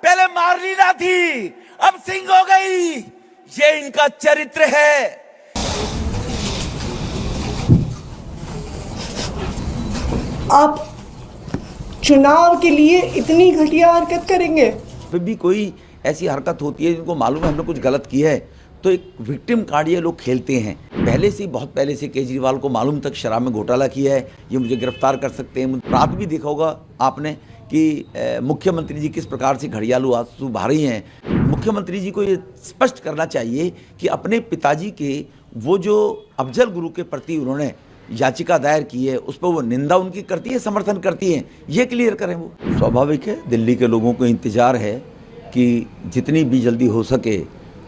पहले मारलीला थी, अब सिंह हो गई। ये इनका चरित्र है। आप चुनाव के लिए इतनी घटिया हरकत करेंगे? फिर भी कोई ऐसी हरकत होती है जिनको मालूम है हमने कुछ गलत किया है, तो एक विक्टिम कार्ड ये लोग खेलते हैं। पहले से, बहुत पहले से केजरीवाल को मालूम तक शराब में घोटाला किया है, ये मुझे गिरफ्तार कर सकते हैं। रात भी देखा होगा आपने कि मुख्यमंत्री जी किस प्रकार से घड़ियालू आंसू बहा रही हैं। मुख्यमंत्री जी को ये स्पष्ट करना चाहिए कि अपने पिताजी के वो जो अफजल गुरु के प्रति उन्होंने याचिका दायर की है, उस पर वो निंदा उनकी करती है, समर्थन करती है, ये क्लियर करें। वो स्वाभाविक है, दिल्ली के लोगों को इंतज़ार है कि जितनी भी जल्दी हो सके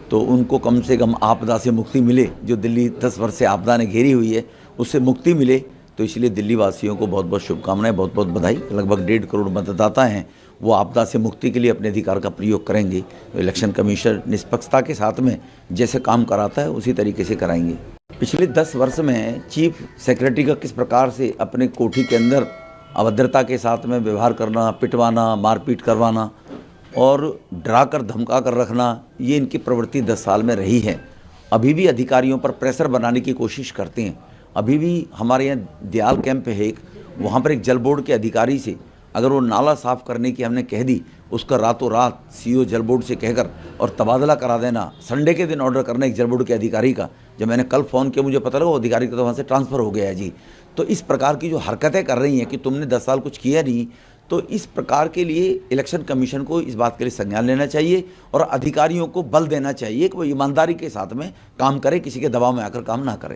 तो उनको कम से कम आपदा से मुक्ति मिले। जो दिल्ली 10 वर्ष से आपदा ने घेरी हुई है, उससे मुक्ति मिले। तो इसलिए दिल्ली वासियों को बहुत बहुत शुभकामनाएं, बहुत बहुत बधाई। लगभग 1.5 करोड़ मतदाता हैं, वो आपदा से मुक्ति के लिए अपने अधिकार का प्रयोग करेंगे। तो इलेक्शन कमीशन निष्पक्षता के साथ में जैसे काम कराता है उसी तरीके से कराएंगे। पिछले 10 वर्ष में चीफ सेक्रेटरी का किस प्रकार से अपने कोठी के अंदर अभद्रता के साथ में व्यवहार करना, पिटवाना, मारपीट करवाना और डरा कर धमका कर रखना, ये इनकी प्रवृत्ति 10 साल में रही है। अभी भी अधिकारियों पर प्रेशर बनाने की कोशिश करते हैं। अभी भी हमारे यहाँ दयाल कैंप है एक, वहाँ पर एक जल बोर्ड के अधिकारी से अगर वो नाला साफ़ करने की हमने कह दी, उसका रातों रात सीईओ जल बोर्ड से कहकर और तबादला करा देना, संडे के दिन ऑर्डर करना एक जल बोर्ड के अधिकारी का। जब मैंने कल फ़ोन किया मुझे पता लगा वो अधिकारी का तो वहाँ से ट्रांसफ़र हो गया है जी। तो इस प्रकार की जो हरकतें कर रही हैं कि तुमने 10 साल कुछ किया नहीं, तो इस प्रकार के लिए इलेक्शन कमीशन को इस बात के लिए संज्ञान लेना चाहिए और अधिकारियों को बल देना चाहिए कि वो ईमानदारी के साथ में काम करें, किसी के दबाव में आकर काम ना करें।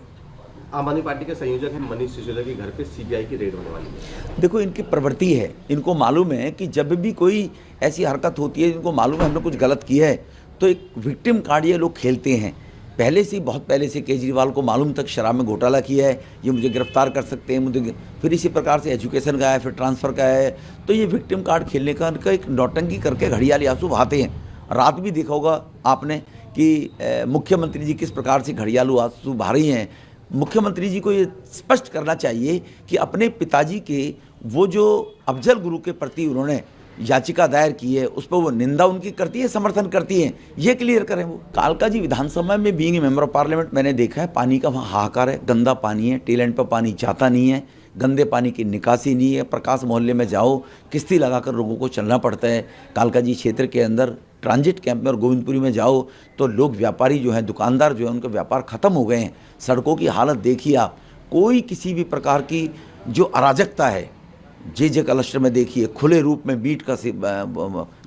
आम आदमी पार्टी के संयोजक हैं मनीष सिसोदिया के घर पे सीबीआई की रेड होने वाली है। देखो, इनकी प्रवृत्ति है, इनको मालूम है कि जब भी कोई ऐसी हरकत होती है जिनको मालूम है हमने कुछ गलत किया है, तो एक विक्टिम कार्ड ये लोग खेलते हैं। पहले से, बहुत पहले से केजरीवाल को मालूम तक शराब में घोटाला किया है, ये मुझे गिरफ्तार कर सकते हैं, मुझे फिर इसी प्रकार से एजुकेशन का है, फिर ट्रांसफ़र का है। तो ये विक्टिम कार्ड खेलने का इनका एक नौटंकी करके घड़ियाली आंसू बहाते हैं। रात भी देखा होगा आपने कि मुख्यमंत्री जी किस प्रकार से घड़ियालू आंसू बहा रही हैं। मुख्यमंत्री जी को ये स्पष्ट करना चाहिए कि अपने पिताजी के वो जो अफजल गुरु के प्रति उन्होंने याचिका दायर की है, उस पर वो निंदा उनकी करती है, समर्थन करती है, ये क्लियर करें। वो कालका जी विधानसभा में बीइंग मेंबर ऑफ पार्लियामेंट मैंने देखा है, पानी का वहाँ हाहाकार है, गंदा पानी है, टेल एंड पर पानी जाता नहीं है, गंदे पानी की निकासी नहीं है। प्रकाश मोहल्ले में जाओ, किश्ती लगाकर लोगों को चलना पड़ता है। कालका जी क्षेत्र के अंदर ट्रांजिट कैंप में और गोविंदपुरी में जाओ तो लोग, व्यापारी जो हैं, दुकानदार जो हैं, उनका व्यापार ख़त्म हो गए हैं। सड़कों की हालत देखिए आप, कोई किसी भी प्रकार की जो अराजकता है, जे क्लस्टर में देखिए खुले रूप में मीट का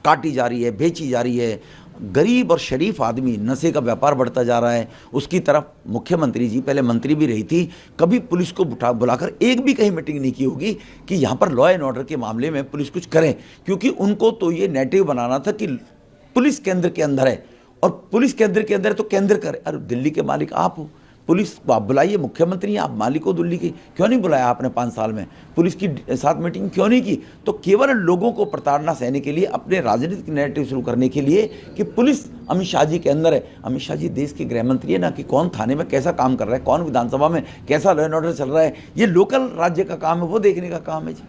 काटी जा रही है, बेची जा रही है। गरीब और शरीफ आदमी, नशे का व्यापार बढ़ता जा रहा है। उसकी तरफ मुख्यमंत्री जी पहले मंत्री भी रही थी, कभी पुलिस को बुलाकर एक भी कहीं मीटिंग नहीं की होगी कि यहाँ पर लॉ एंड ऑर्डर के मामले में पुलिस कुछ करे, क्योंकि उनको तो ये नेटिव बनाना था कि पुलिस केंद्र के अंदर है और पुलिस केंद्र के अंदर है तो केंद्र करे। अरे दिल्ली के मालिक आप हो, पुलिस को आप बुलाइए, मुख्यमंत्री आप मालिक हो दिल्ली की, क्यों नहीं बुलाया आपने 5 साल में? पुलिस की साथ मीटिंग क्यों नहीं की? तो केवल लोगों को प्रताड़ना सहने के लिए, अपने राजनीतिक नैरेटिव शुरू करने के लिए कि पुलिस अमित शाह जी के अंदर है। अमित शाह जी देश के गृह मंत्री है ना, कि कौन थाने में कैसा काम कर रहा है, कौन विधानसभा में कैसा लॉ एंड ऑर्डर चल रहा है, ये लोकल राज्य का काम है, वो देखने का काम है जी।